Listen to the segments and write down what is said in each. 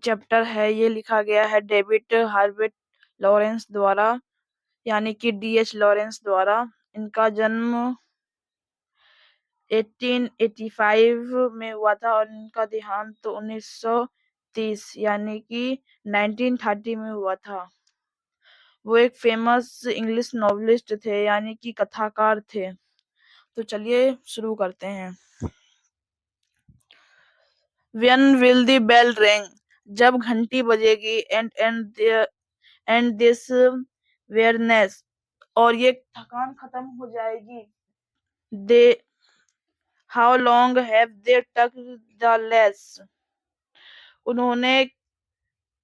Chapter है ये लिखा गया है डेविड हार्वेट लॉरेंस द्वारा, यानी कि D.H. लॉरेंस द्वारा। इनका जन्म 1885 में हुआ था और इनका देहांत तो 1930 यानी कि 1930 में हुआ था। वो एक फेमस इंग्लिश नॉवेलिस्ट थे, यानी कि कथाकार थे। तो चलिए शुरू करते हैं। When will the bell ring? जब घंटी बजेगी। And this weariness, और ये थकान खत्म हो जाएगी। They how long have they tucked the lace? उन्होंने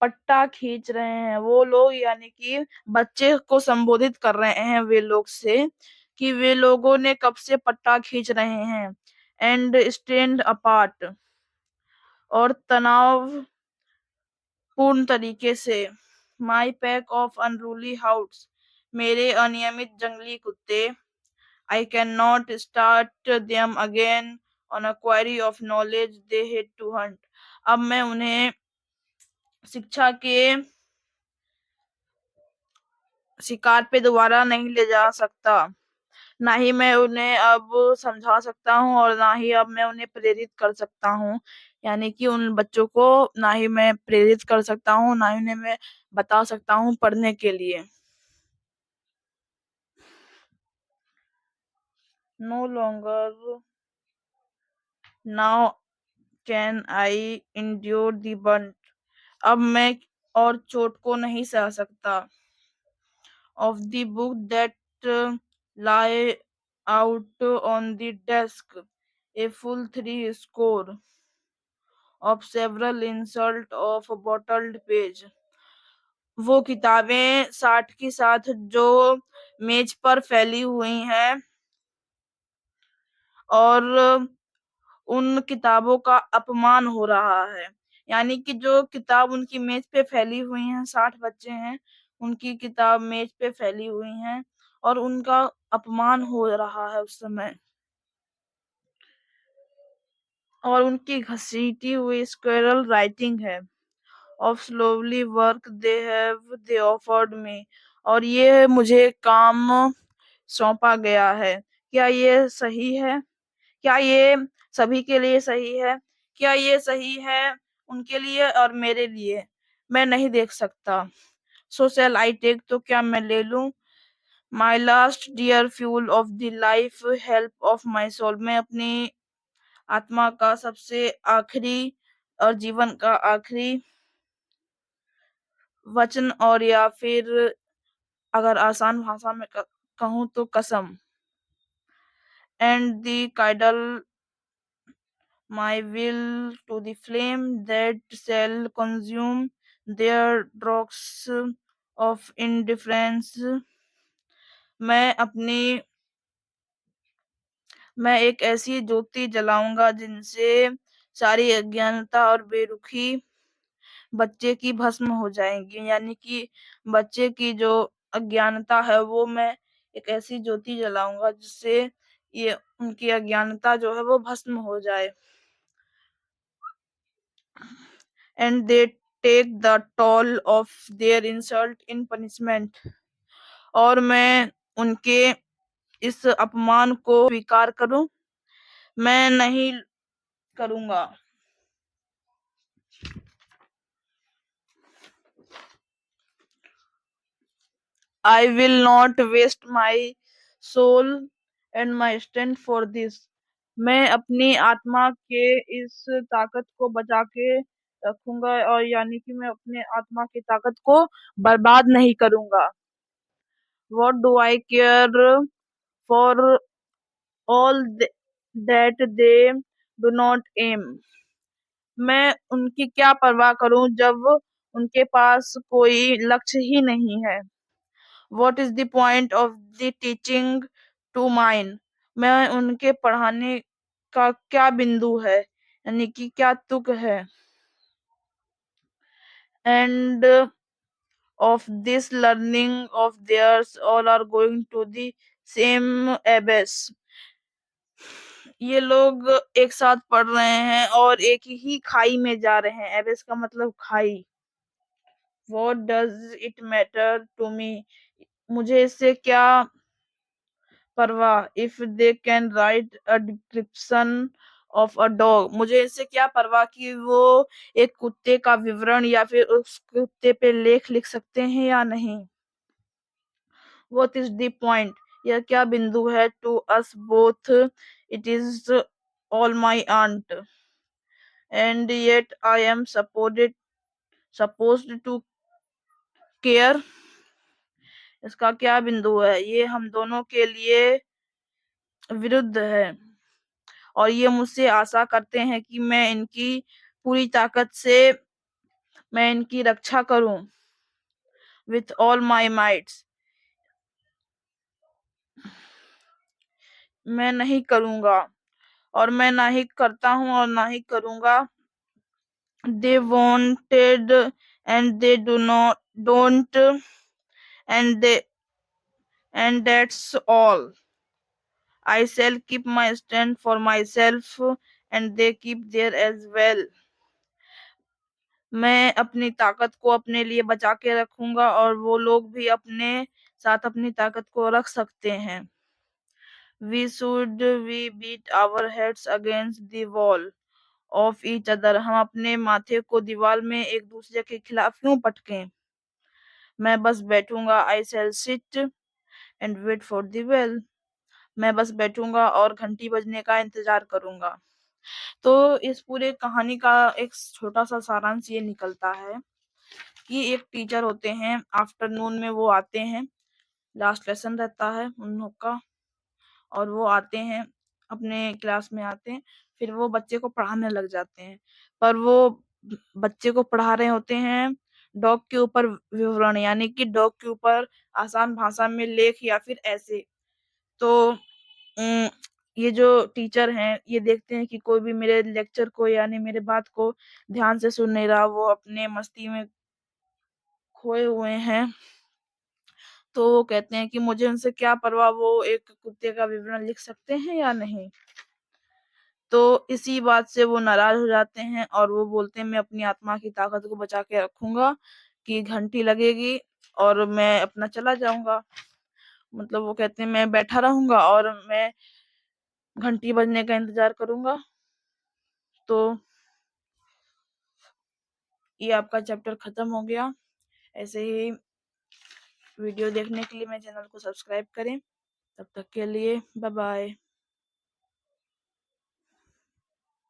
पट्टा खींच रहे हैं वो लोग, यानी कि बच्चे को संबोधित कर रहे हैं वे लोग से कि वे लोगों ने कब से पट्टा खींच रहे हैं। एंड स्टैंड अपार्ट, और तनाव पूर्ण तरीके से। My pack of unruly house, मेरे अनियमित जंगली कुत्ते। I can not start them again on a quarry of knowledge they head to hunt. अब मैं उन्हें शिक्षा के शिकार पे दोबारा नहीं ले जा सकता। ना ही मैं उन्हें अब समझा सकता हूँ और ना ही अब मैं उन्हें प्रेरित कर सकता हूँ, यानी कि उन बच्चों को ना ही मैं प्रेरित कर सकता हूँ, ना ही उन्हें मैं बता सकता हूँ पढ़ने के लिए। No longer now can I endure the burn, अब मैं और चोट को नहीं सह सकता। Of the book that lie out on the desk, a full 3 score of several insult of bottled page, वो किताबें 60 की साथ जो मेज पर फैली हुई हैं और उन किताबों का अपमान हो रहा है। यानी कि जो किताब उनकी मेज पे फैली हुई हैं, 60 बच्चे हैं, उनकी किताब मेज पे फैली हुई हैं और उनका अपमान हो रहा है उस समय। और उनकी घसीटी हुई स्क्वेरल राइटिंग है। Of slowly work they offered me, और ये मुझे काम सौंपा गया है। क्या ये सही है? क्या ये सभी के लिए सही है? क्या ये सही है उनके लिए और मेरे लिए? मैं नहीं देख सकता। सो शैल आई टेक, तो क्या मैं ले लूं? My last dear fuel of the life help of my soul, मैं अपनी आत्मा का सबसे आखिरी और जीवन का आखिरी वचन, और या फिर अगर आसान भाषा में कहूँ तो कसम। एंड द काइडल my will to the flame that shall consume their dross of indifference, मैं अपनी मैं एक ऐसी ज्योति जलाऊंगा जिनसे सारी अज्ञानता और बेरुखी बच्चे की भस्म हो जाएंगी। यानी कि बच्चे की जो अज्ञानता है वो मैं एक ऐसी ज्योति जलाऊंगा जिससे ये उनकी अज्ञानता जो है वो भस्म हो जाए। And they take the toll of their insult in punishment, और मैं उनके इस अपमान को स्वीकार करूं? मैं नहीं करूंगा। I will not waste my soul and my strength for this, मैं अपनी आत्मा के इस ताकत को बचा के रखूंगा, और यानी कि मैं अपने आत्मा की ताकत को बर्बाद नहीं करूंगा। What do I care for all that they do not aim, मैं उनकी क्या परवाह करूं जब उनके पास कोई लक्ष्य ही नहीं है। What is the point of the teaching to mine, मैं उनके पढ़ाने का क्या बिंदु है, यानी कि क्या तुक है। And of this learning of theirs all are going to the same abyss, ये लोग एक साथ पढ़ रहे हैं और एक ही खाई में जा रहे हैं। एवेस का मतलब खाई। What does it matter to me? मुझे इससे क्या परवाह? If they can write a description of a dog, मुझे इससे क्या परवाह कि वो एक कुत्ते का विवरण या फिर उस कुत्ते पे लेख लिख सकते हैं या नहीं। What is the point? यह क्या बिंदु है? To us both, it is all my aunt, and yet I am supposed to care. इसका क्या बिंदु है? ये हम दोनों के लिए विरुद्ध है और ये मुझसे आशा करते हैं कि मैं इनकी पूरी ताकत से मैं इनकी रक्षा करूं। With all my mights, मैं नहीं करूंगा और मैं ना ही करता हूं और ना ही करूंगा। They wanted and they don't, and they and that's all. I shall keep my stand for myself and they keep their as well. मैं अपनी ताकत को अपने लिए बचा के रखूंगा और वो लोग भी अपने साथ अपनी ताकत को रख सकते हैं। We beat our heads against the wall of each other. हम अपने माथे को दीवार में एक दूसरे के खिलाफ क्यों पटकें? मैं बस बैठूंगा। I shall sit and wait for the bell. मैं बस बैठूंगा और घंटी बजने का इंतजार करूंगा। तो इस पूरे कहानी का एक छोटा सा सारांश ये निकलता है कि एक टीचर होते हैं, आफ्टरनून में वो आते हैं, लास्ट लेसन रहता है उन लोग का, और वो आते हैं अपने क्लास में आते हैं, फिर वो बच्चे को पढ़ाने लग जाते हैं। पर वो बच्चे को पढ़ा रहे होते हैं डॉग के ऊपर विवरण, यानी कि डॉग के ऊपर आसान भाषा में लेख या फिर ऐसे। तो ये जो टीचर हैं ये देखते हैं कि कोई भी मेरे लेक्चर को यानी मेरे बात को ध्यान से सुन नहीं रहा, वो अपने मस्ती में खोए हुए हैं। तो वो कहते हैं कि मुझे उनसे क्या परवाह, वो एक कुत्ते का विवरण लिख सकते हैं या नहीं। तो इसी बात से वो नाराज हो जाते हैं और वो बोलते हैं मैं अपनी आत्मा की ताकत को बचा के रखूंगा कि घंटी लगेगी और मैं अपना चला जाऊंगा। मतलब वो कहते हैं मैं बैठा रहूंगा और मैं घंटी बजने का इंतजार करूंगा। तो ये आपका चैप्टर खत्म हो गया। ऐसे ही वीडियो देखने के लिए मेरे चैनल को सब्सक्राइब करें। तब तक के लिए बाय बाय।